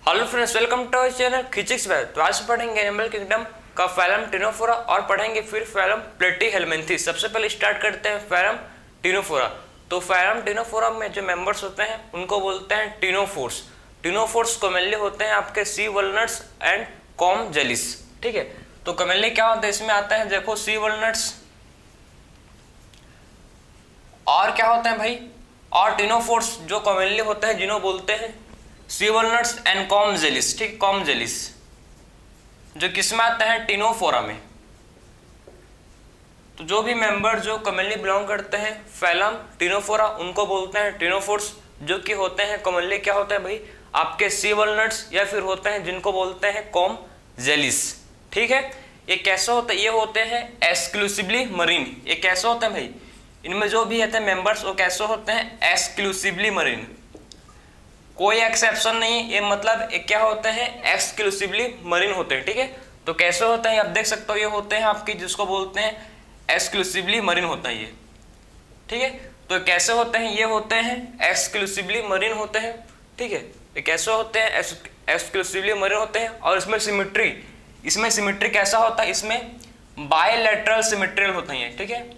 Hello friends, welcome to our channel physics by. तो आज पढ़ेंगे एनिमल किंगडम का फाइलम टिनोफोरा और पढ़ेंगे फिर फाइलम प्लेटीहेलमिन्थेस। सबसे पहले स्टार्ट करते हैं फाइलम टिनोफोरा। तो फाइलम टिनोफोरा में जो मेंबर्स होते हैं उनको बोलते हैं टिनोफोर्स। टिनोफोर्स कॉमनली होते हैं आपके सी वॉलनट्स एंड कॉम जेलिस। ठीक है, तो कॉमनली क्या होता है इसमें आता है, देखो सी वॉलनट्स और क्या होता है भाई, और टिनोफोर्स जो कॉमनली होता है जिन्हों बोलते हैं सी वॉलनट्स एंड कॉम जेलिस। ठीक, कॉम जेलिस जो किसमें आता है, टिनोफोरा में। तो जो भी मेंबर जो कॉमनली बिलोंग करते हैं फाइलम टिनोफोरा उनको बोलते हैं टिनोफोर्स, जो कि होते हैं कॉमनली क्या होता है भाई आपके सी वॉलनट्स या फिर होते हैं जिनको बोलते हैं कॉम जेलिस। ठीक है, ये कैसे होता है, ये होते हैं एक्सक्लूसिवली मरीन। ये कैसे होते हैं भाई, इनमें जो भी रहते हैं मेंबर्स वो कैसे होते हैं, एक्सक्लूसिवली मरीन, कोई एक्सेप्शन नहीं। ये मतलब ये क्या होते हैं, एक्सक्लूसिवली मरीन होते हैं। ठीक है, तो कैसे होते हैं आप देख सकते हो, ये होते हैं आपकी जिसको बोलते हैं एक्सक्लूसिवली मरीन होता है ये। ठीक है, तो कैसे होते हैं, ये होते हैं एक्सक्लूसिवली मरीन होते हैं। ठीक है, ये कैसे होते हैं, एक्सक्लूसिवली मरीन होते हैं। और इसमें सिमेट्री कैसा होता है, इसमें बायलैटरल सिमेट्रियल होते हैं। ठीक है,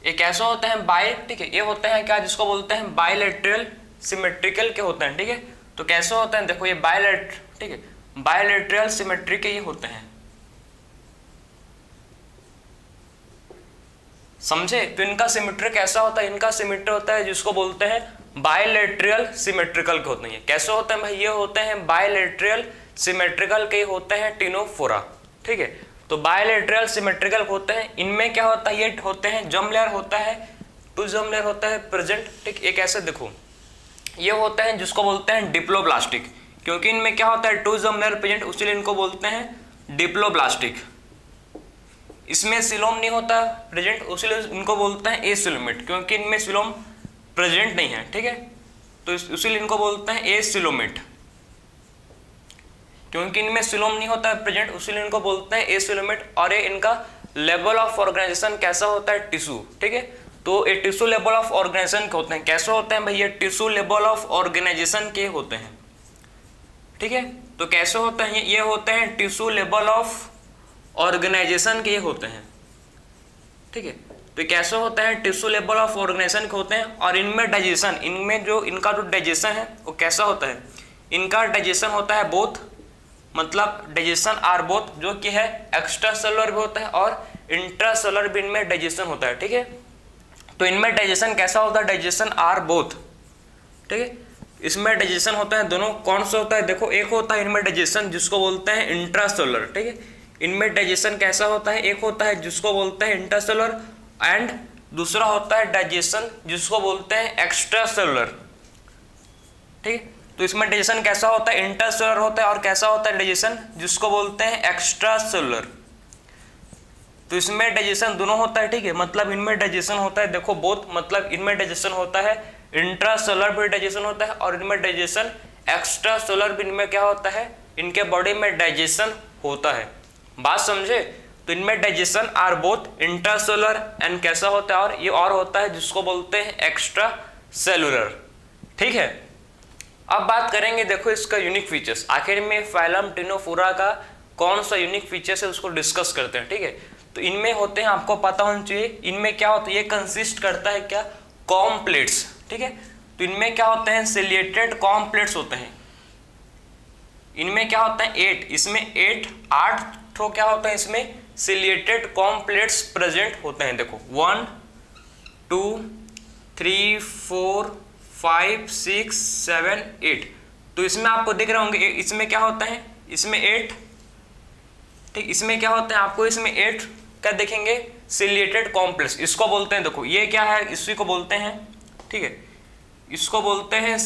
ये कैसे होते हैं बाय, ठीक है, ये होते हैं क्या जिसको बोलते हैं बायलैटरल सिमेट्रिकल के होते हैं। ठीक है, तो कैसे होते हैं देखो ये ठीक है, बायलैटरल सिमेट्री के ये होते हैं, समझे। तो इनका सिमेट्री कैसा होता है, इनका सिमेट्री होता है जिसको बोलते हैं बायलैटरल सिमेट्रिकल के होते हैं। कैसे होते हैं भाई, ये होते हैं बायलैटरल सिमेट्रिकल के होते हैं टिनोफोरा। ठीक है, तो बायलैटरल सिमेट्रिकल होते हैं, इनमें क्या होता है, ये होते हैं जर्म लेयर होता है, टू जर्म लेयर होता है प्रेजेंट। ठीक, एक ऐसे देखो ये होते हैं जिसको बोलते हैं डिप्लोब्लास्टिक, क्योंकि इनमें क्या होता है टू जर्म लेयर प्रेजेंट, उसलिए इनको बोलते हैं डिप्लोब्लास्टिक। इसमें सिलोम नहीं होता प्रेजेंट, उसलिए इनको बोलते हैं एसिलोमेट, क्योंकि इनमें सिलोम प्रेजेंट नहीं है। ठीक है, तो इसीलिए इनको बोलते हैं एसिलोमेट, क्योंकि इनमें सिलोम नहीं होता है प्रेजेंट, उसीलिए इनको बोलते हैं एसिलोमेट। और ये इनका लेवल ऑफ ऑर्गेनाइजेशन कैसा होता है, टिश्यू। ठीक है, तो ये टिश्यू लेवल ऑफ ऑर्गेनाइजेशन के होते हैं। कैसे होते हैं भाई, ये टिश्यू लेवल ऑफ ऑर्गेनाइजेशन के होते हैं। ठीक है, तो कैसे होते हैं, ये होते हैं टिश्यू लेवल ऑफ ऑर्गेनाइजेशन के होते हैं। ठीक है, तो कैसे होते हैं, टिश्यू लेवल ऑफ ऑर्गेनाइजेशन के होते हैं। और इनमें डाइजेशन, इनमें जो इनका जो डाइजेशन है वो कैसा होता है, इनका डाइजेशन होता है बोथ, मतलब डाइजेशन आर बोथ, जो कि है एक्स्ट्रा सेलुलर भी होता है और इंट्रा सेलुलर भी इनमें डाइजेशन होता है। ठीक है, तो इनमें डाइजेशन कैसा होता है, डाइजेशन आर बोथ। ठीक है, इसमें डाइजेशन होता है दोनों। कौन सा होता है देखो, एक होता है इनमें डाइजेशन जिसको बोलते हैं इंट्रा सेलुलर। ठीक है, इनमें डाइजेशन कैसा होता है, एक होता है जिसको बोलते हैं इंट्रा सेलुलर एंड दूसरा होता है डाइजेशन जिसको बोलते हैं एक्स्ट्रा सेलुलर। ठीक है, तो इसमें डाइजेशन कैसा होता है, इंटरसेलुलर होता है, और कैसा होता है डाइजेशन जिसको बोलते हैं एक्स्ट्रा सेलुलर। तो इसमें डाइजेशन दोनों होता है। ठीक है, मतलब इनमें डाइजेशन होता है देखो बोथ, मतलब इनमें डाइजेशन होता है इंट्रासेलुलर भी डाइजेशन होता है और इनमें डाइजेशन एक्स्ट्रा सेलुलर भी, इनमें क्या होता है, इनके बॉडी में डाइजेशन होता है। बात समझे, तो इनमें digestion are both intracellular and कैसा होता है, और ये और होता है जिसको बोलते हैं एक्स्ट्रा सेलुलर। ठीक है, अब बात करेंगे देखो इसका यूनिक फीचर्स। आखिर में फाइलम टिनोफोरा का कौन सा यूनिक फीचर्स है उसको डिस्कस करते हैं। ठीक है, तो इनमें होते हैं, आपको पता होना चाहिए इनमें क्या होता है, ये कंसिस्ट करता है क्या, कॉम प्लेट्स। ठीक है, तो इनमें क्या होते हैं, सिलिएटेड कॉम प्लेट्स होते हैं। इनमें क्या होता है 8, इसमें 8 ठो क्या होता है, इसमें सिलिएटेड कॉम प्लेट्स प्रेजेंट होते हैं। देखो 1 2 3 4 5 6 7 8, तो इसमें आपको दिख रहे होंगे इसमें क्या होता है, इसमें 8। ठीक, इसमें क्या होता है आपको, इसमें 8 क्या देखेंगे, सिलिएटेड कॉम्प्लेक्स, इसको बोलते हैं। देखो ये क्या है, इसी को बोलते हैं। ठीक है, इसको बोलते हैं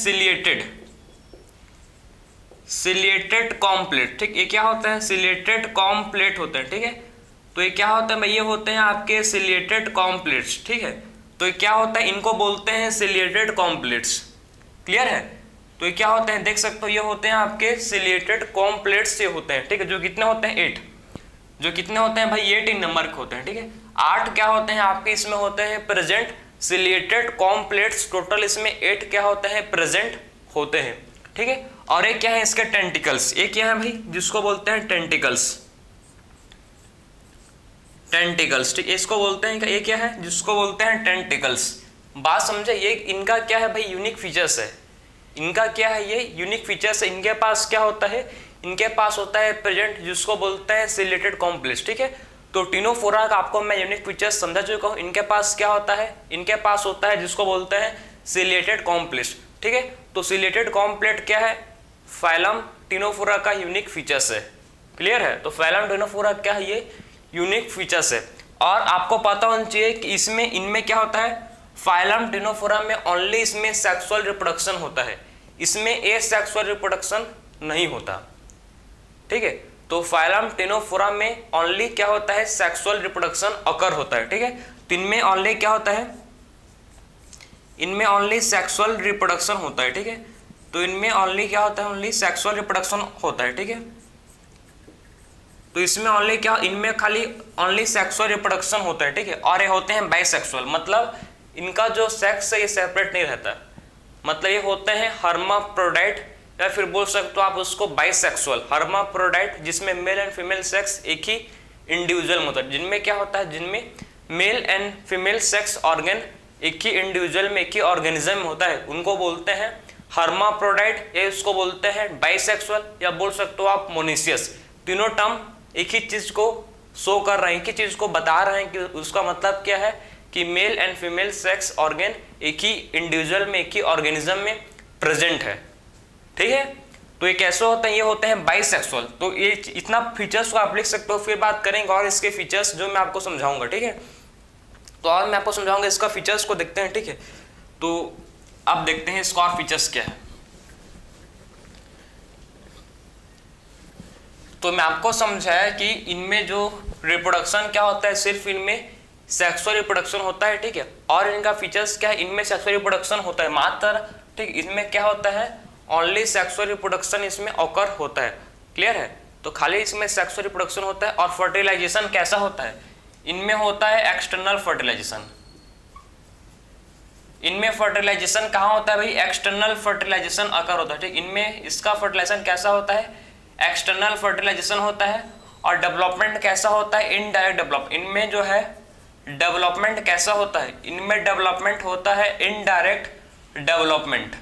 सिलिएटेड कॉम्प्लेट। ठीक, ये क्या होता है, सिलिएटेड कॉम्प्लेट होते हैं। ठीक है, तो ये क्या होता है भाई, ये होते हैं आपके सिलिएटेड कॉम्प्लेट्स। ठीक है, तो ये क्या होता है, इनको बोलते हैं सिलिएटेड कॉम्प्लेट्स। क्लियर है, तो ये क्या होते हैं देख सकते हो, ये होते हैं आपके सिलिएटेड कॉम्प्लेट्स से होते हैं। ठीक है, जो कितने होते हैं 8, जो कितने होते हैं भाई 8 नंबर के होते हैं। ठीक है, 8 क्या होते हैं आपके इसमें होते हैं प्रेजेंट सिलिएटेड कॉम्प्लेट्स। टोटल इसमें 8 क्या होते हैं प्रेजेंट होते हैं। ठीक है। और एक क्या है इसके टेंटिकल्स, एक क्या है भाई जिसको बोलते हैं टेंटिकल्स, टेंटिकल्स, ठीक है, इसको बोलते हैं, ये क्या है जिसको बोलते हैं टेंटिकल्स। बात समझे, ये इनका क्या है भाई यूनिक फीचर्स है, इनका क्या है ये यूनिक फीचर्स है। इनके पास क्या होता है, इनके पास होता है प्रेजेंट जिसको बोलते हैं सिलेटेड कॉम्प्लेक्स, ठीक है। तो टिनोफोरा का आपको मैं यूनिक फीचर्स समझा चुका हूँ। इनके पास क्या होता है, इनके पास होता है जिसको बोलते हैं सिलेटेड कॉम्प्लेक्स, ठीक है। तो सिलेटेड कॉम्प्लेक्स क्या है, फाइलम टिनोफोरा का यूनिक फीचर्स है, क्लियर है। तो फाइलम टिनोफोरा क्या है, ये यूनिक फीचर्स है। और आपको पता होना चाहिए कि इसमें इनमें क्या होता है, फाइलम टिनोफोरा में ओनली इसमें सेक्सुअल रिप्रोडक्शन होता है, इसमें एसेक्सुअल रिप्रोडक्शन नहीं होता, ठीक है। तो फाइलम टिनोफोरा में ओनली क्या होता है, सेक्सुअल रिप्रोडक्शन अकर होता है, ठीक है। तो इनमें ओनली क्या होता है, इनमें ओनली सेक्सुअल रिप्रोडक्शन होता है, ठीक है। तो इनमें ओनली क्या होता है, ओनली सेक्सुअल रिप्रोडक्शन होता है, ठीक है। तो इसमें ओनली क्या, इनमें खाली ओनली सेक्सुअल रिप्रोडक्शन होता है, ठीक है। और ये होते हैं बाइसेक्सुअल, मतलब इनका जो सेक्स है ये सेपरेट नहीं रहता, मतलब ये होते हैं हर्माफ्रोडाइट, या फिर बोल सकते हो आप उसको बाइसेक्सुअल। हर्माफ्रोडाइट जिसमें मेल एंड फीमेल सेक्स एक ही इंडिविजुअल में होता है, जिनमें क्या होता है, जिनमें male and female sex organ एक ही इंडिविजुअल में, एक ही ऑर्गेनिज्म में होता है, उनको बोलते हैं हर्माफ्रोडाइट, या उसको बोलते हैं बाइसेक्सुअल, या बोल सकते हो आप मोनिशियस। तीनों टर्म एक ही चीज को शो कर रहे हैं, एक ही चीज को बता रहे हैं कि उसका मतलब क्या है कि male and female sex organ एक ही इंडिविजुअल में, एक ही ऑर्गेनिज्म में प्रेजेंट है, ठीक है। तो ये कैसे होते हैं, ये होते हैं बाइसेक्सुअल। तो ये इतना फीचर्स को आप लिख सकते हो, फिर बात करेंगे और इसके फीचर्स जो मैं आपको समझाऊंगा, ठीक है। तो और मैं आपको समझाऊंगा इसका फीचर्स को, देखते हैं, ठीक है। तो अब देखते हैं इसका और फीचर्स क्या है। तो मैं आपको समझाया कि इनमें जो रिप्रोडक्शन क्या होता है, सिर्फ इनमें सेक्सुअल रिप्रोडक्शन होता है, ठीक है। और इनका फीचर्स क्या है, इनमें सेक्सुअल रिप्रोडक्शन होता है मात्र, ठीक। इनमें क्या होता है, ओनली सेक्सुअल रिप्रोडक्शन इसमें ऑकर होता है, क्लियर है। तो खाली इसमें सेक्सुअल रिप्रोडक्शन होता है। और फर्टिलाइजेशन कैसा होता है, इनमें होता है एक्सटर्नल फर्टिलाइजेशन। इनमें फर्टिलाइजेशन कहाँ होता है भाई, एक्सटर्नल फर्टिलाइजेशन अकर होता है, ठीक। इनमें इसका फर्टिलाइजेशन कैसा होता है, एक्सटर्नल फर्टिलाइजेशन होता है। और डेवलपमेंट कैसा होता है, इनडायरेक्ट डेवलप। इनमें जो है डेवलपमेंट कैसा होता है, इनमें डेवलपमेंट होता है इनडायरेक्ट डेवलपमेंट,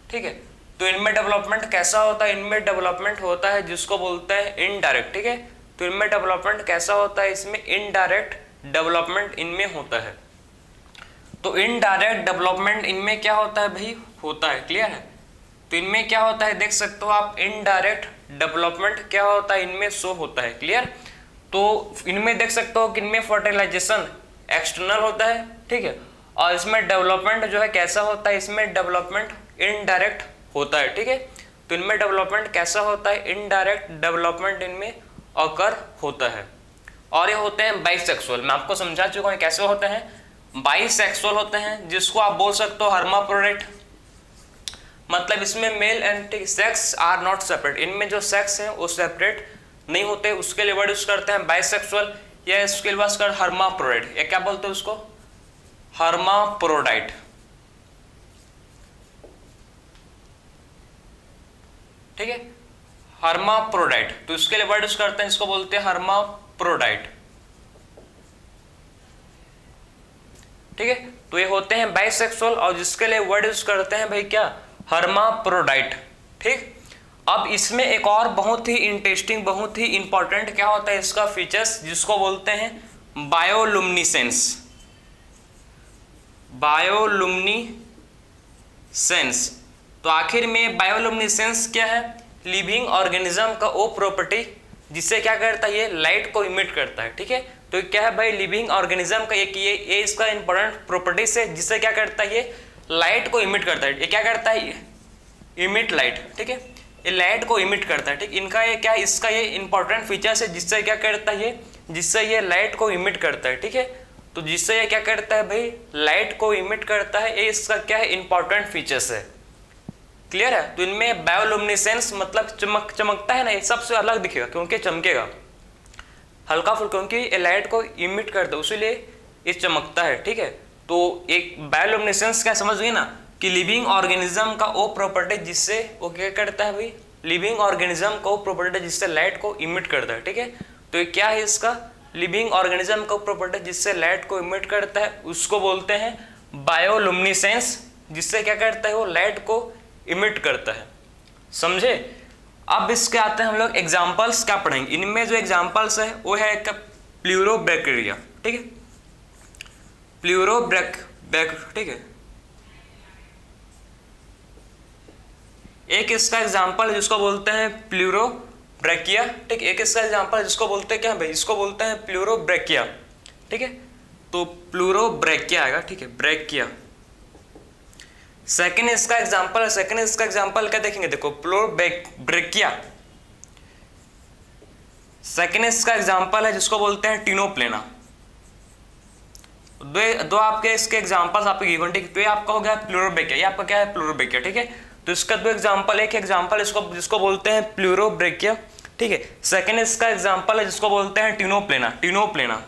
ठीक है। तो इनमें डेवलपमेंट कैसा होता है, इनमें डेवलपमेंट होता है जिसको बोलते हैं इनडायरेक्ट, ठीक है। तो इनमें डेवलपमेंट कैसा होता है, इसमें इनडायरेक्ट डेवलपमेंट इनमें होता है। तो इनडायरेक्ट डेवलपमेंट इनमें क्या होता है भाई, होता है, क्लियर है। तो इनमें क्या होता है, देख सकते हो आप, इनडायरेक्ट डेवलपमेंट क्या होता है, इनमें शो होता है, क्लियर। तो इनमें देख सकते हो कि इनमें फर्टिलाइजेशन एक्सटर्नल होता है, ठीक है। और इसमें डेवलपमेंट जो है कैसा होता है, इसमें डेवलपमेंट इनडायरेक्ट होता है, ठीक है। तो इनमें डेवलपमेंट कैसा होता है, इनडायरेक्ट डेवलपमेंट इनमें ऑकर होता है। और ये होते हैं बाइसेक्सुअल, मैं आपको समझा चुका हूँ कैसे होते हैं, बाइसेक्सुअल होते हैं, जिसको आप बोल सकते हो हर्माफ्रोडाइट, मतलब इसमें male and sex are not separate, इनमें जो सेक्स है वो सेपरेट नहीं होते, उसके लिए वर्ड यूज करते हैं बाइसेक्सुअल, या इसके लिए कर हर्माफ्रोडाइट, या क्या बोलते हैं उसको, हर्माफ्रोडाइट, ठीक है, हर्माफ्रोडाइट। तो इसके लिए वर्ड यूज करते हैं, इसको बोलते हैं हर्माफ्रोडाइट, ठीक है। तो ये होते हैं बाइसेक्सुअल, और जिसके लिए वर्ड यूज करते हैं भाई क्या, हर्माफ्रोडाइट, ठीक। अब इसमें एक और बहुत ही इंटरेस्टिंग, बहुत ही इंपॉर्टेंट क्या होता है इसका फीचर्स, जिसको बोलते हैं बायोलुमिनेसेंस, बायोलुमिनेसेंस। तो आखिर में बायोलुमिनेसेंस क्या है, लिविंग ऑर्गेनिज्म का वो प्रॉपर्टी जिससे क्या करता है, ये लाइट को इमिट करता है, ठीक है। तो क्या है भाई, लिविंग ऑर्गेनिज्म का एक ये इसका इंपॉर्टेंट प्रॉपर्टीज है, जिससे क्या करता है, ये लाइट को इमिट करता है। ये क्या करता है, इमिट लाइट, ठीक है, ये लाइट को इमिट करता है, ठीक। इनका ये क्या है, इसका ये इंपॉर्टेंट फीचर्स है, जिससे क्या करता है, जिससे ये लाइट को इमिट करता है, ठीक है। तो जिससे ये क्या करता है भाई, लाइट को इमिट करता है, ये इसका क्या है, इंपॉर्टेंट फीचर्स है, क्लियर है। तो इनमें बायोलुमिनेसेंस मतलब चमकता है ना, ये सबसे अलग दिखेगा क्योंकि चमकेगा हल्का फुल्का, क्योंकि लाइट को इमिट करता है, इसीलिए ये चमकता है, ठीक है। तो एक बायोलुमिनेसेंस क्या समझ गए ना, कि लिविंग ऑर्गेनिज्म का वो प्रॉपर्टी जिससे वो क्या करता है भाई, लिविंग ऑर्गेनिज्म का वो प्रॉपर्टी जिससे लाइट को इमिट करता है, ठीक है। तो ये क्या है इसका, लिविंग ऑर्गेनिज्म का प्रॉपर्टी जिससे लाइट को इमिट करता है उसको बोलते हैं बायोलुमिनेसेंस, जिससे क्या करता है वो लाइट को इमिट करता है, समझे। अब इसके आते हैं हम लोग एग्जांपल्स क्या पढ़ेंगे। इनमें जो एग्जांपल्स है वो है एक प्लूरोब्रैकिया, ठीक है, ठीक है। एक इसका एग्जांपल जिसको बोलते हैं प्लूरोब्रैकिया, ठीक है। एक इसका एग्जांपल जिसको बोलते हैं क्या भाई, इसको बोलते हैं प्लूरोब्रैकिया, ठीक है। तो प्लूरोब्रैकिया आएगा, ठीक है, ब्रैकिया। सेकंड इसका एग्जांपल क्या देखेंगे, देखो प्लूरोब्रैकिया। सेकंड इसका एग्जांपल है जिसको बोलते हैं टिनोप्लेना। दो आपके इसके एग्जांपल्स आपके गिवन, ठीक है। तो ये आपका हो गया प्लूरोब्रैकिया, ये आपका क्या है प्लूरोब्रैकिया, ठीक है। तो इसका दो एग्जांपल, एक एग्जांपल इसको जिसको बोलते हैं प्लूरोब्रैकिया, ठीक है। सेकंड इसका एग्जांपल है जिसको बोलते हैं टिनोप्लेना।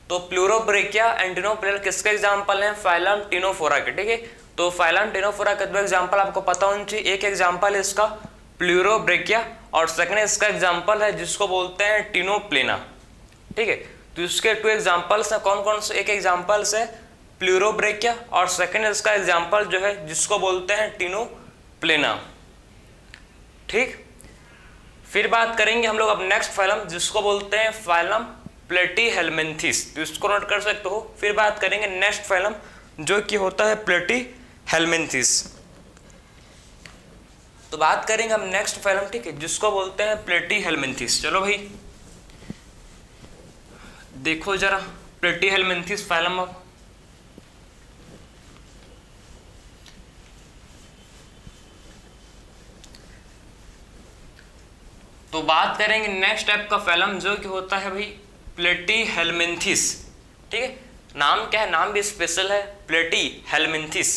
तो प्लूरोब्रैकिया एंड टिनोप्लेना किसके एग्जांपल हैं, फाइलम टिनोफोरा के, ठीक है। तो फाइलम टिनोफोरा के दो एग्जांपल आपको पता होना चाहिए। एक एग्जांपल है इसका प्लूरोब्रैकिया और सेकंड इसका एग्जांपल है जिसको बोलते हैं टिनोप्लेना, ठीक है। तो इसके टू एग्जांपल्स हैं, कौन कौन से, एक एग्जांपल्स है प्लूरोब्रैकिया और सेकंड इसका एग्जांपल जो है जिसको बोलते हैं टिनोप्लेना, ठीक। फिर बात करेंगे हम लोग अब नेक्स्ट फाइलम जिसको बोलते हैं फाइलम प्लेटीहेल्मिन्थेस, तो इसको नोट कर सकते हो। फिर बात करेंगे नेक्स्ट फाइलम जो कि होता है प्लेटीहेल्मिन्थेस। तो बात करेंगे हम नेक्स्ट फाइलम, ठीक है, जिसको बोलते हैं प्लेटीहेल्मिन्थेस। चलो भाई देखो जरा प्लेटीहेल्मिन्थेस फाइलम। अब तो बात करेंगे नेक्स्ट टाइप का फाइलम जो कि होता है भाई प्लेटीहेल्मिन्थेस, ठीक है। नाम क्या है, नाम भी स्पेशल है, प्लेटीहेल्मिन्थेस।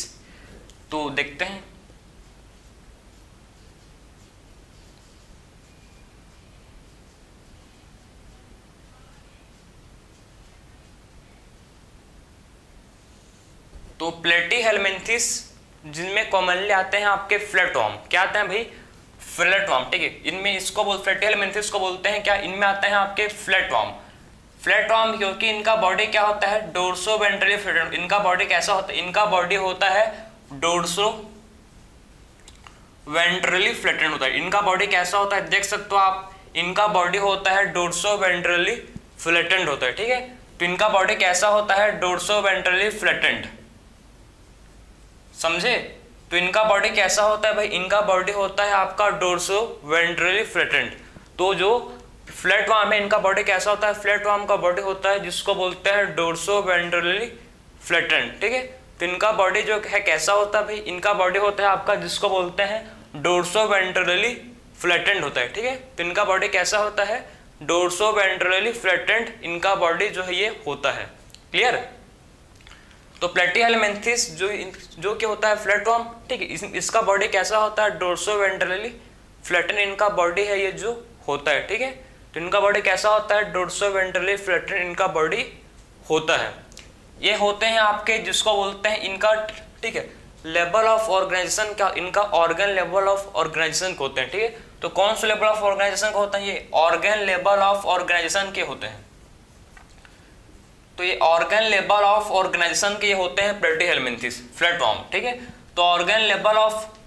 तो देखते हैं। तो प्लेटीहेल्मिन्थेस जिनमें कॉमनली आते हैं आपके फ्लैटवर्म, क्या आते हैं भाई, फ्लैटवर्म, ठीक है। इनमें इसको प्लेटीहेल्मिन्थेस को बोलते हैं क्या, इनमें आते हैं आपके फ्लैटवर्म क्योंकि इनका बॉडी क्या होता है, डोर्सोवेंट्रली फ्लैटेंड। इनका बॉडी कैसा होता है, इनका बॉडी होता है डोर्सोवेंट्रली फ्लैटेंड होता है। इनका बॉडी कैसा होता है देख सकते हो आप, इनका बॉडी होता है डोर्सोवेंट्रली फ्लैटेंड होता है, ठीक है। तो इनका बॉडी कैसा होता है, डोर्सोवेंट्रली फ्लैटेंड, समझे। तो इनका बॉडी कैसा होता है भाई, इनका बॉडी होता है आपका डोर्सोवेंट्रली फ्लैटेंड। तो जो फ्लैटवर्म है इनका बॉडी कैसा होता है, फ्लैटवर्म का बॉडी होता है जिसको बोलते हैं डोर्सोवेंट्रली फ्लैटेंड, ठीक है। तो इनका बॉडी जो है कैसा होता है भाई, इनका बॉडी होता है आपका जिसको बोलते हैं डोर्सोवेंट्रली फ्लैटेंड होता है, ठीक है। तो इनका बॉडी कैसा होता है, डोर्सोवेंट्रली फ्लैटेंड इनका बॉडी जो है ये होता है, क्लियर। तो प्लेटीहेल्मिन्थेस जो कि होता है फ्लैटवर्म, ठीक है, इसका बॉडी कैसा होता है, डोर्सोवेंट्रली फ्लैटेंड इनका बॉडी है ये जो होता है, ठीक है। तो इनका बॉडी कैसा होता है, डोर्सोवेंट्रली फ्लैटेंड इनका बॉडी होता है। ये होते हैं आपके जिसको बोलते हैं इनका, ठीक है, लेवल ऑफ ऑर्गेनाइजेशन का, इनका ऑर्गन लेवल ऑफ ऑर्गेनाइजेशन होते हैं, ठीक है। तो कौन से लेवल ऑफ ऑर्गेनाइजेशन का होता है, ये ऑर्गन लेवल ऑफ ऑर्गेनाइजेशन के होते हैं। तो ये ऑर्गन लेवल ऑफ ऑर्गेनाइजेशन के ये होते हैं प्लेटीहेल्मिन्थेस फ्लैटवर्म, ठीक है। तो ऑर्गन लेवल ऑफ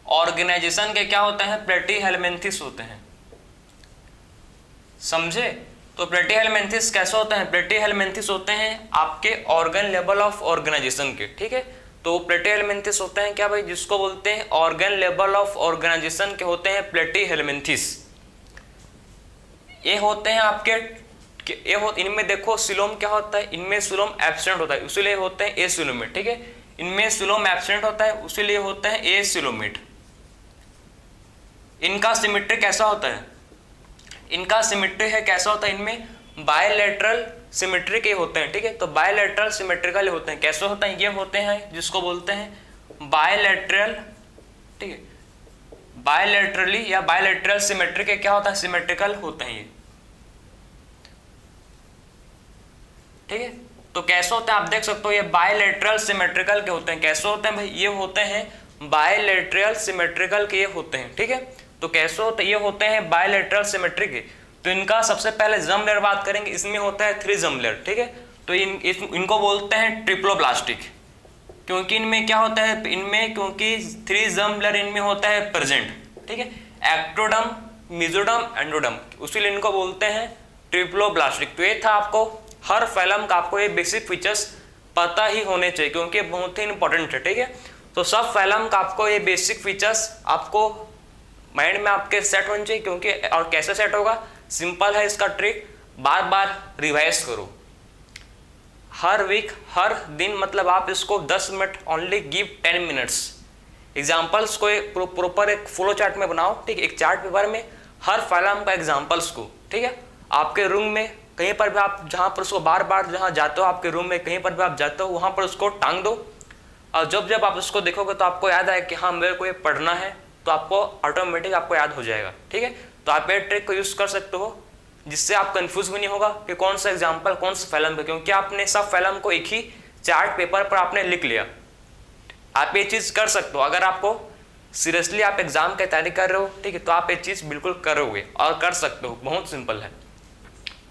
ऑर्गेनाइजेशन के क्या होते हैं, प्लेटीहेल्मिन्थेस होते हैं, समझे। तो प्लेटीहेल्मिन्थेस कैसे होते हैं, प्लेटीहेल्मिन्थेस होते हैं आपके ऑर्गन लेवल ऑफ ऑर्गेनाइजेशन के, ठीक है। तो प्लेटीहेल्मिन्थेस होते हैं क्या भाई, जिसको बोलते हैं ऑर्गन लेवल ऑफ ऑर्गेनाइजेशन के होते हैं प्लेटीहेल्मिन्थेस। ये होते हैं आपके, इनमें देखो सिलोम क्या होता है, इनमें सिलोम एब्सेंट होता है इसीलिए होते हैं एसिलोमेट, ठीक है। इनमें सिलोम एब्सेंट होता है उसीलिए होते हैं एसिलोमेट। इनका सिमेट्री कैसा होता है, इनका सिमेट्री है कैसा होता है, इनमें बायलैटरल सिमेट्री के होते हैं, ठीक है। तो बायलैटरल सिमेट्रिकल होते हैं, कैसे होते हैं, ये होते हैं जिसको बोलते हैं बायलैटरल, ठीक है, बायलैटरली या बायलैटरल सिमेट्री के क्या होता है, सिमेट्रिकल होते हैं ये, ठीक है। तो कैसे होते हैं आप देख सकते हो, ये बायलैटरल सिमेट्रिकल के होते हैं। कैसे होते हैं भाई, ये होते हैं बायलैटरल सिमेट्रिकल के ये होते हैं, ठीक है। तो कैसे होते हैं, ये होते हैं बायलैटरल सिमेट्रिक के। तो इनका सबसे पहले जर्म लेयर बात करेंगे, इसमें होता है 3 जर्म लेयर, ठीक है। तो इनको बोलते हैं ट्रिप्लोब्लास्टिक, क्योंकि इनमें क्या होता है, इनमें क्योंकि 3 जर्म लेयर इनमें होता है प्रेजेंट, ठीक है। एक्टोडर्म, मेसोडर्म, एंडोडर्म, उसीलिए इनको बोलते हैं ट्रिप्लोब्लास्टिक। तो ये था आपको हर फैलम का आपको ये बेसिक फीचर्स पता ही होने चाहिए, क्योंकि बहुत ही इंपॉर्टेंट है, ठीक है। तो सब फैलम का आपको ये बेसिक फीचर्स आपको माइंड में आपके सेट होने चाहिए, क्योंकि और कैसे सेट होगा, सिंपल है इसका ट्रिक, बार बार रिवाइज करो हर वीक, हर दिन, मतलब आप इसको 10 minute only give 10 minutes examples को प्रॉपर एक फ्लो चार्ट में बनाओ, ठीक है। एक चार्ट पेपर में हर फैलम का एग्जाम्पल्स को, ठीक है, आपके रूम में कहीं पर भी आप जहाँ पर उसको बार बार जहाँ जाते हो, आपके रूम में कहीं पर भी आप जाते हो, वहाँ पर उसको टांग दो, और जब जब आप उसको देखोगे तो आपको याद आए कि हाँ मेरे को ये पढ़ना है, तो आपको ऑटोमेटिक आपको याद हो जाएगा, ठीक है। तो आप ये ट्रिक को यूज़ कर सकते हो, जिससे आप कंफ्यूज भी नहीं होगा कि कौन सा एग्जाम्पल कौन सा फैलम है, क्योंकि आपने सब फैलम को एक ही चार्ट पेपर पर आपने लिख लिया। आप ये चीज़ कर सकते हो, अगर आपको सीरियसली आप एग्जाम की तैयारी कर रहे हो, ठीक है, तो आप ये चीज़ बिल्कुल करोगे और कर सकते हो, बहुत सिंपल है,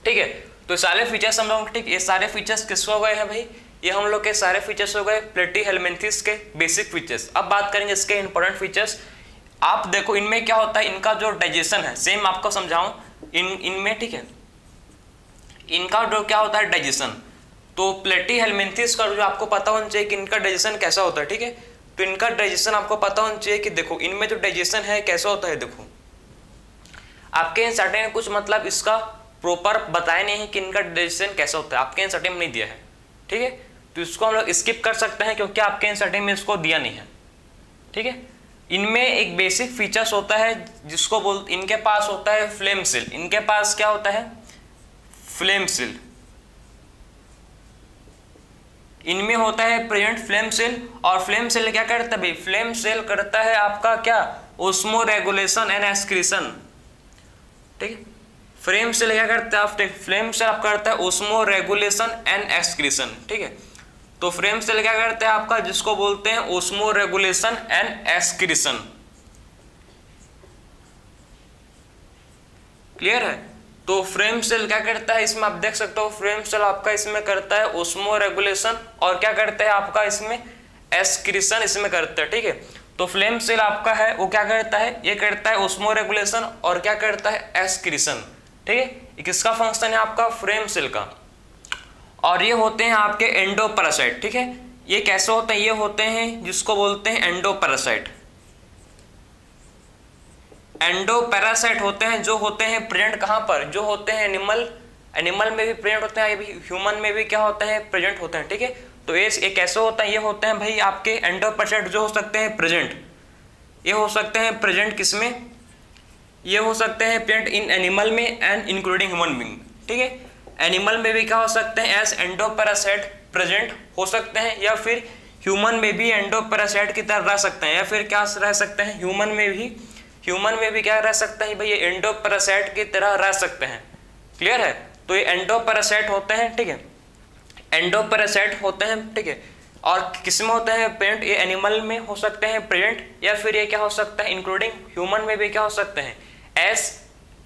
ठीक है। तो सारे फीचर्स हम लोग, ठीक, ये सारे फीचर्स किसको हो गए हैं भाई, ये हम लोग के सारे फीचर्स हो गए प्लेटीहेल्मिन्थेस के बेसिक फीचर्स। अब बात करेंगे इसके इंपॉर्टेंट फीचर्स। आप देखो इनमें क्या होता है, इनका जो डाइजेशन है, सेम आपको समझाऊं इनमें, ठीक है, इनका जो क्या होता है डाइजेशन। तो प्लेटीहेल्मिन्थेस का जो आपको पता होना चाहिए कि इनका डाइजेशन कैसा होता है, ठीक है। तो इनका डाइजेशन आपको पता होना चाहिए कि देखो इनमें जो डाइजेशन है कैसा होता है, देखो आपके एनसीईआरटी ने कुछ मतलब इसका प्रॉपर बताया नहीं है कि इनका डाइजेशन कैसा होता है, आपके एनसीईआरटी में नहीं दिया है, ठीक है। तो इसको हम लोग स्किप कर सकते हैं, क्योंकि आपके एनसीईआरटी में इसको दिया नहीं है, ठीक है। इनमें एक बेसिक फीचर्स होता है जिसको इनके पास होता है फ्लेम सेल। इनके पास क्या होता है, फ्लेम सेल। इनमें होता है प्रेजेंट फ्लेम सेल, और फ्लेम सेल क्या करता है भाई, फ्लेम सेल करता है आपका क्या, ओस्मो रेगुलेशन एंड एक्सक्रीशन, ठीक है। फ्लेम सेल क्या करता है, फ्लेम सेल आप करता है ओस्मो रेगुलेशन एंड एक्सक्रीशन, ठीक है। तो फ्लेम सेल क्या करता है आपका, जिसको बोलते हैं osmo regulation and excretion, clear है। तो फ्लेम सेल क्या करता है, इसमें आप देख सकते हो फ्लेम सेल आपका इसमें करता है ओस्मो रेगुलेशन, और क्या करता है आपका इसमें एक्सक्रीशन इसमें करता है, ठीक है। तो फ्लेम सेल आपका है वो क्या करता है, ये करता है ओस्मो रेगुलेशन और क्या करता है एक्सक्रीशन, ठीक है। ये किसका फंक्शन है आपका, फ्लेम सेल का। और ये होते हैं आपके एंडोपैरासाइट, ठीक है। ये कैसे होते हैं, ये होते हैं जिसको बोलते हैं एंडोपैरासाइट। एंडोपैरासाइट होते हैं जो होते हैं प्रेजेंट कहाँ पर, जो होते हैं एनिमल में भी प्रेजेंट होते हैं, ये भी ह्यूमन में भी क्या होते हैं, प्रेजेंट होते हैं, ठीक है। तो ये कैसे होता है, ये होते हैं भाई आपके एंडोपैरासाइट जो हो सकते हैं प्रेजेंट, ये हो सकते हैं प्रेजेंट किसमें, ये हो सकते हैं प्रेजेंट इन एनिमल में एंड इंक्लूडिंग ह्यूमन बीइंग, ठीक है। एनिमल में भी क्या हो सकते हैं, एज एंडोपैरासाइट प्रेजेंट हो सकते हैं, या फिर ह्यूमन में भी एंडोपैरासाइट की तरह रह सकते हैं, या फिर क्या रह सकते हैं, ह्यूमन में भी क्या रह सकते हैं भाई, ये एंडोपैरासाइट की तरह रह सकते हैं, क्लियर है। तो ये एंडोपैरासाइट होते हैं, ठीक है, एंडोपैरासाइट होते हैं, ठीक है। और किस में होते हैं प्रेजेंट, ये एनिमल में हो सकते हैं प्रेजेंट, या फिर ये क्या हो सकता है इंक्लूडिंग ह्यूमन में भी क्या हो सकते हैं,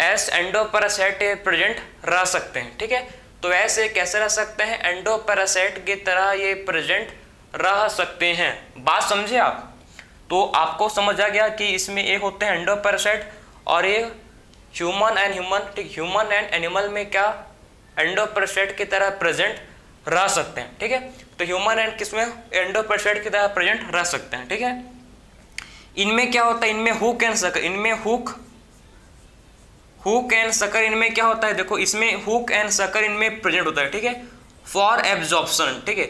एस एंडोपैरासाइट प्रेजेंट रह सकते हैं, ठीक है। तो ऐसे कैसे रह सकते हैं, एंडोपैरासाइट की तरह ये प्रेजेंट रह सकते हैं। बात समझे आप, तो आपको समझ आ गया कि इसमें ये होते हैं एंडोपैरासाइट, और ये ह्यूमन एंड ठीक, ह्यूमन एंड एनिमल में क्या एंडोपैरासाइट की तरह प्रेजेंट रह सकते हैं, ठीक है। तो ह्यूमन एंड किसमें एंडोपैरासाइट की तरह प्रेजेंट रह सकते हैं, ठीक है। इनमें क्या होता है, इनमें हुक एंड सकर, इनमें हुक एंड सकर इनमें क्या होता है, देखो इसमें हुक एंड सकर इनमें प्रेजेंट होता है, ठीक है, फॉर एब्जॉर्प्शन, ठीक है।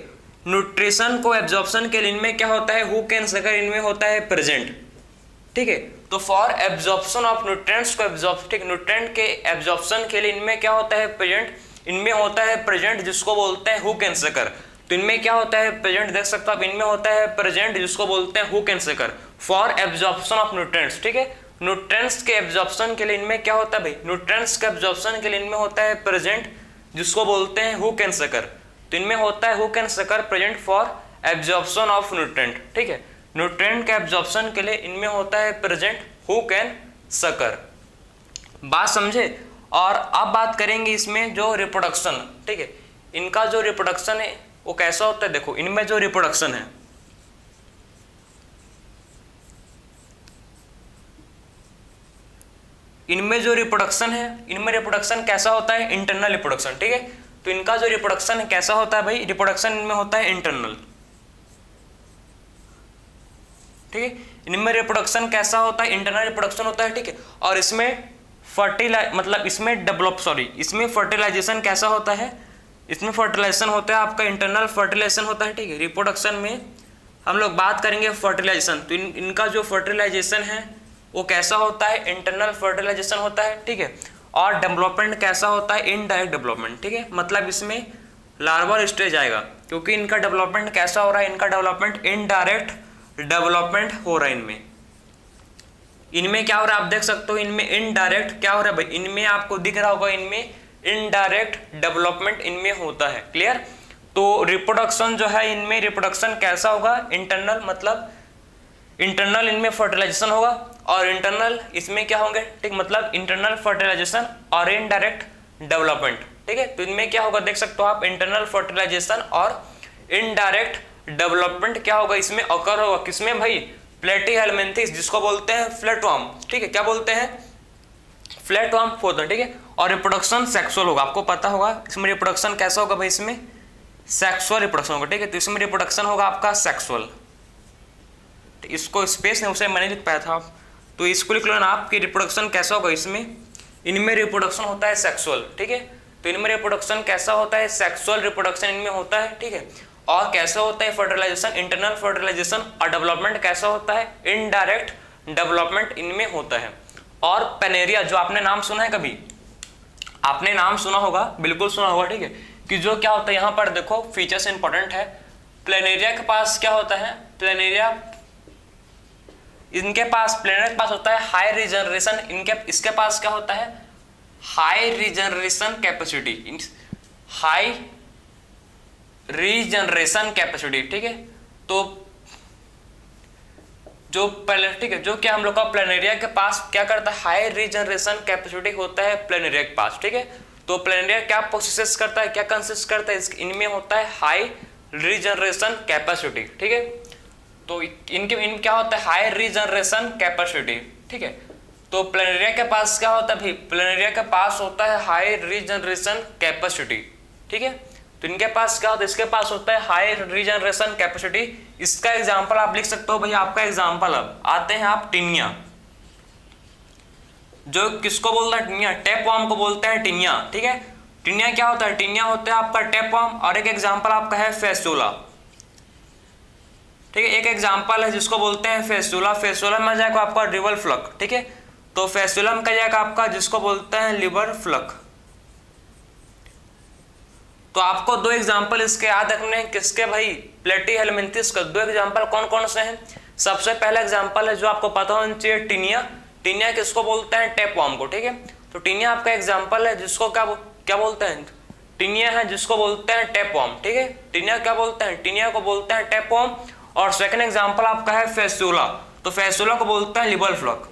न्यूट्रिशन को एब्जॉर्प्शन के लिए इनमें क्या होता है, हुक एंड सकर इनमें होता है प्रेजेंट, ठीक है। तो फॉर एब्जॉर्प्शन ऑफ न्यूट्रिएंट्स को ठीक, न्यूट्रिएंट के एब्जॉर्प्शन के लिए इनमें क्या होता है प्रेजेंट, इनमें होता है प्रेजेंट जिसको बोलते हैं हुक एंड सकर। तो इनमें क्या होता है प्रेजेंट, देख सकते हो आप, इनमें होता है प्रेजेंट जिसको बोलते हैं hook and sucker for absorption of nutrients, ठीक है। न्यूट्रिएंट्स के एब्जॉर्प्शन के लिए इनमें क्या होता है भाई, न्यूट्रिएंट्स के एब्जॉर्प्शन के लिए इनमें होता है प्रेजेंट जिसको बोलते हैं हुक एंड सकर। तो इनमें होता है who can sucker present for absorption of nutrient, ठीक है, न्यूट्रिएंट के एब्जॉर्प्शन के लिए इनमें होता है प्रेजेंट हु कैन सकर। बात समझे। और अब बात करेंगे इसमें जो रिप्रोडक्शन, ठीक है, इनका जो रिप्रोडक्शन है वो कैसा होता है। देखो इनमें जो रिप्रोडक्शन है, इनमें रिप्रोडक्शन कैसा होता है, इंटरनल रिप्रोडक्शन, ठीक है। तो इनका जो रिप्रोडक्शन कैसा होता है भाई, रिप्रोडक्शन इनमें होता है इंटरनल, ठीक है। इनमें रिप्रोडक्शन कैसा होता है, इंटरनल रिप्रोडक्शन होता है, ठीक है। और इसमें इसमें फर्टिलाइजेशन कैसा होता है, इसमें फर्टिलाइजेशन होता है आपका इंटरनल फर्टिलाइजेशन होता है, ठीक है। रिप्रोडक्शन में हम लोग बात करेंगे फर्टिलाइजेशन, तो इनका जो फर्टिलाइजेशन है वो कैसा होता है, इंटरनल फर्टिलाइजेशन होता है, ठीक है। और डेवलपमेंट कैसा होता है, इनडायरेक्ट डेवलपमेंट, ठीक है। मतलब इसमें लार्वल स्टेज आएगा, क्योंकि इनका डेवलपमेंट कैसा हो रहा है, इनका डेवलपमेंट इनडायरेक्ट डेवलपमेंट हो रहा है। इनमें क्या हो रहा है आप देख सकते हो, इनमें इनडायरेक्ट क्या हो रहा है भाई, इनमें आपको दिख रहा होगा, इनमें इनडायरेक्ट डेवलपमेंट इनमें होता है। क्लियर। तो रिप्रोडक्शन जो है इनमें रिप्रोडक्शन कैसा होगा, इंटरनल, मतलब इंटरनल इनमें फर्टिलाइजेशन होगा और इंटरनल इसमें क्या होंगे, ठीक, मतलब इंटरनल फर्टिलाइजेशन और इनडायरेक्ट डेवलपमेंट, ठीक है। तो इनमें क्या होगा देख सकते हो आप, इंटरनल फर्टिलाइजेशन और इनडायरेक्ट डेवलपमेंट क्या होगा इसमें अकर होगा। किसमें भाई, प्लेटीहेलमिन्थेस, जिसको बोलते हैं फ्लैटवर्म, ठीक है, क्या बोलते हैं, फ्लैटवर्म होता है, ठीक है। और रिप्रोडक्शन सेक्सुअल होगा, आपको पता होगा इसमें रिप्रोडक्शन कैसा होगा भाई, इसमें सेक्सुअल रिप्रोडक्शन होगा, ठीक है। तो इसमें रिप्रोडक्शन होगा आपका सेक्सुअल, इसको स्पेस ने उसे मैंने लिख पाया था, तो इसको लिख लो ना आपकी रिप्रोडक्शन कैसा होगा इसमें, इनमें रिप्रोडक्शन होता है सेक्सुअल, ठीक है। तो इनमें रिप्रोडक्शन कैसा होता है, सेक्सुअल रिप्रोडक्शन इनमें होता है, ठीक है। और कैसा होता है फर्टिलाइजेशन, इंटरनल फर्टिलाइजेशन, और डेवलपमेंट कैसा होता है, इनडायरेक्ट डेवलपमेंट इनमें होता है। और पेनेरिया, जो आपने नाम सुना है, कभी आपने नाम सुना होगा, बिल्कुल सुना होगा, ठीक है, कि जो क्या होता है यहाँ पर देखो फीचर्स इंपॉर्टेंट है। प्लेनेरिया के पास क्या होता है, प्लेनेरिया इनके पास, प्लेनेरिया के पास होता है हाई रीजनरेशन, इसके पास क्या होता है, high regeneration capacity, high regeneration capacity, ठीक है। तो जो ठीक है, जो क्या हम लोग का प्लेनेरिया के पास क्या करता है, हाई रीजनरेशन कैपेसिटी होता है प्लेनेरिया के पास, ठीक है। तो प्लेनेरिया क्या प्रोसेस करता है, क्या कंसिस्ट करता है, इनमें होता है हाई रीजनरेशन कैपेसिटी, ठीक है। तो इन क्या होता है, हाई रीजनरेशन कैपेसिटी, ठीक है। तो प्लेनेरिया के पास क्या होता है भाई, प्लेनेरिया के पास होता है हाई रीजनरेशन कैपेसिटी, ठीक है। तो इनके पास क्या होता है, इसके पास होता है हाई रीजनरेशन कैपेसिटी। इसका एग्जांपल आप लिख सकते हो भाई, आपका एग्जांपल अब आते हैं आप टिनिया, जो किसको बोलता है, टिनिया, टेपवर्म को बोलते हैं टिनिया, ठीक है। टिनिया क्या होता है, टिनिया होता है आपका टेपवर्म। और एक एग्जांपल आपका है फेस्टुला, ठीक है, एक एग्जांपल है जिसको बोलते हैं फेस्टुला। फेस्टुला में जाएगा आपका रिवर फ्लक, ठीक है। तो फेस्टुला में क्या जाएगा आपका, जिसको बोलते हैं लिवर फ्लक। तो आपको दो एग्जांपल इसके याद रखने हैं, किसके भाई, प्लेटीहेलमिन्थेस का। दो एग्जांपल कौन कौन से हैं, सबसे पहला एग्जांपल है जो आपको पता होना चाहिए, टिनिया। टिनिया किसको बोलते हैं, टेपवर्म को, ठीक है। तो टिनिया आपका एग्जांपल है जिसको क्या बोलते हैं, टिनिया है जिसको बोलते हैं टेपवर्म, ठीक है। टिनिया क्या बोलते हैं, टिनिया को बोलते हैं टेपवर्म। और सेकंड एग्जांपल आपका है फेस्टुला, तो फेस्टुला को बोलते हैं लिवर फ्लक।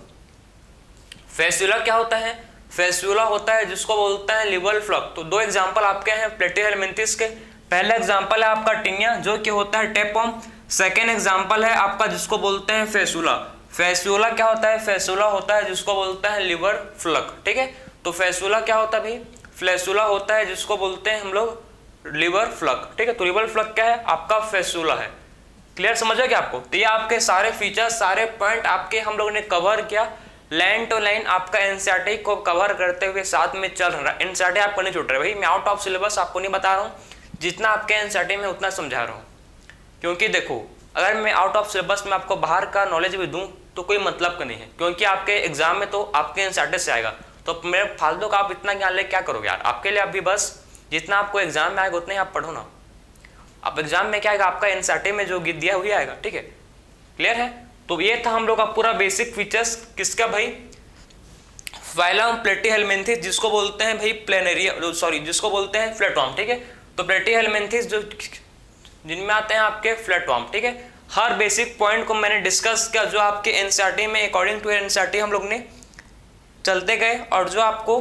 फेस्टुला क्या होता है, फेस्टुला होता है जिसको बोलते हैं लिवर फ्लक। तो दो एग्जांपल आपके हैं प्लेटीहेलमिन्थेस के। पहला एग्जांपल है आपका टिनिया, जो कि होता है टेपवर्म। सेकंड एग्जांपल है आपका जिसको बोलते हैं फेस्टुला। फेस्टुला क्या होता है, फेस्टुला होता है जिसको बोलते हैं लिवर फ्लक, ठीक है। तो फेस्टुला क्या होता है भाई, फेस्टुला होता है जिसको बोलते हैं हम लोग लिवर फ्लक, ठीक है। तो लिवर फ्लक क्या है, आपका फेस्टुला है। क्लियर समझ गया आपको। तो ये आपके सारे फीचर्स, सारे पॉइंट आपके हम लोगों ने कवर किया। लाइन टू लाइन आपका एनसीईआरटी को कवर करते हुए साथ में चल रहा है। एनसीईआरटी आपको नहीं छूट रहा है भाई, मैं आउट ऑफ सिलेबस आपको नहीं बता रहा हूँ, जितना आपके एनसीईआरटी में उतना समझा रहा हूँ। क्योंकि देखो, अगर मैं आउट ऑफ सिलेबस में आपको बाहर का नॉलेज भी दूँ तो कोई मतलब का नहीं है, क्योंकि आपके एग्जाम में तो आपके एनसीईआरटी से आएगा। तो मेरे फालतू का आप इतना ज्ञान ले क्या करोगे यार। आपके लिए अभी बस जितना आपको एग्जाम में आएगा उतना ही आप पढ़ो ना। अब एग्जाम में क्या आएगा, आपका एनसीईआरटी में जो दिया हुआ आएगा, ठीक है। क्लियर है। तो ये था हम लोग का पूरा बेसिक फीचर्स किसका भाई, फाइलम प्लेटीहेलमिन्थेस, जिसको बोलते हैं भाई प्लेनेरिया, सॉरी जिसको बोलते हैं फ्लैटवर्म, ठीक है। तो प्लेटीहेलमिन्थेस जो जिनमें आते हैं आपके फ्लैटवर्म, ठीक है। हर बेसिक पॉइंट को मैंने डिस्कस किया जो आपके एनसीईआरटी में अकॉर्डिंग टू एनसीईआरटी हम लोग ने चलते गए, और जो आपको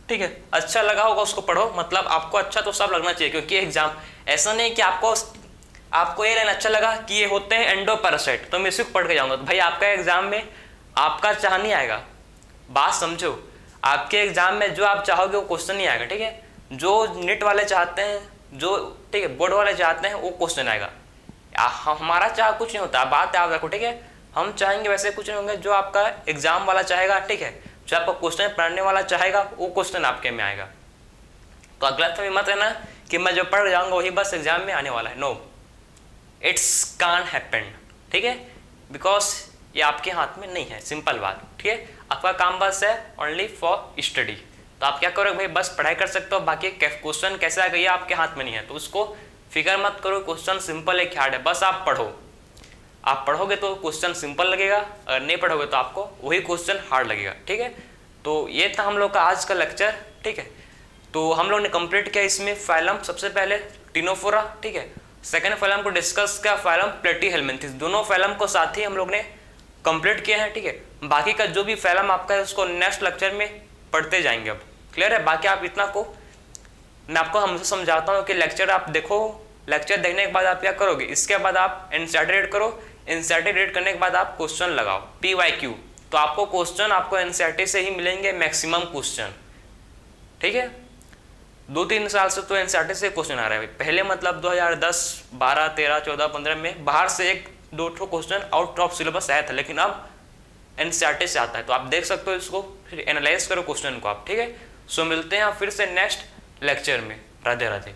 ठीक है अच्छा लगा होगा उसको पढ़ो। मतलब आपको अच्छा तो सब लगना चाहिए, क्योंकि एग्जाम ऐसा नहीं कि आपको ये लाइन अच्छा लगा कि ये होते हैं एंडोपैरासाइट तो मैं इसी को पढ़ के जाऊंगा, तो भाई आपका एग्जाम में आपका चाह नहीं आएगा। बात समझो, आपके एग्जाम में जो आप चाहोगे वो क्वेश्चन नहीं आएगा, ठीक है। जो नीट वाले चाहते हैं, जो ठीक है बोर्ड वाले चाहते हैं, वो क्वेश्चन आएगा। हमारा चाह कुछ नहीं होता, बात याद रखो, ठीक है। हम चाहेंगे वैसे कुछ नहीं होंगे, जो आपका एग्जाम वाला चाहेगा, ठीक है, जो आपका क्वेश्चन पढ़ने वाला चाहेगा वो क्वेश्चन आपके में आएगा। तो अगला तो मत रहना कि मैं जो पढ़ जाऊंगा वही बस एग्जाम में आने वाला है, नो, इट्स कान हैपन, ठीक है, बिकॉज ये आपके हाथ में नहीं है, सिंपल बात, ठीक है। आपका काम बस है ओनली फॉर स्टडी। तो आप क्या करोगे भाई, बस पढ़ाई कर सकते हो, बाकी क्वेश्चन कैसे आ गई आपके हाथ में नहीं है, तो उसको फिक्र मत करो। क्वेश्चन सिंपल है, हार्ड है, बस आप पढ़ो। आप पढ़ोगे तो क्वेश्चन सिंपल लगेगा, अगर नहीं पढ़ोगे तो आपको वही क्वेश्चन हार्ड लगेगा, ठीक है। तो ये था हम लोग का आज का लेक्चर, ठीक है। तो हम लोग ने कंप्लीट किया इसमें फाइलम, सबसे पहले टिनोफोरा, ठीक है। सेकेंड फाइलम को डिस्कस किया फाइलम प्लेटीहेलमिन्थेस, दोनों फाइलम को साथ ही हम लोग ने कंप्लीट किया है, ठीक है। बाकी का जो भी फाइलम आपका है उसको नेक्स्ट लेक्चर में पढ़ते जाएंगे। अब क्लियर है। बाकी आप इतना को मैं आपको हमसे समझाता हूँ कि लेक्चर आप देखो, लेक्चर देखने के बाद आप क्या करोगे, इसके बाद आप एनसीईआरटी रीड करो, एनसीईआरटी रीड करने के बाद आप क्वेश्चन लगाओ PYQ, तो आपको क्वेश्चन आपको एनसीईआरटी से ही मिलेंगे मैक्सिमम क्वेश्चन, ठीक है। 2-3 साल से तो एनसीईआरटी से क्वेश्चन आ रहा है, पहले मतलब 2010, 12, 13, 14, 15 में बाहर से 1-2 क्वेश्चन आउट ऑफ सिलेबस आया था, लेकिन अब एनसीईआरटी से आता है। तो आप देख सकते हो इसको, फिर एनालाइज करो क्वेश्चन को आप, ठीक है। सो मिलते हैं फिर से नेक्स्ट लेक्चर में। राधे राधे।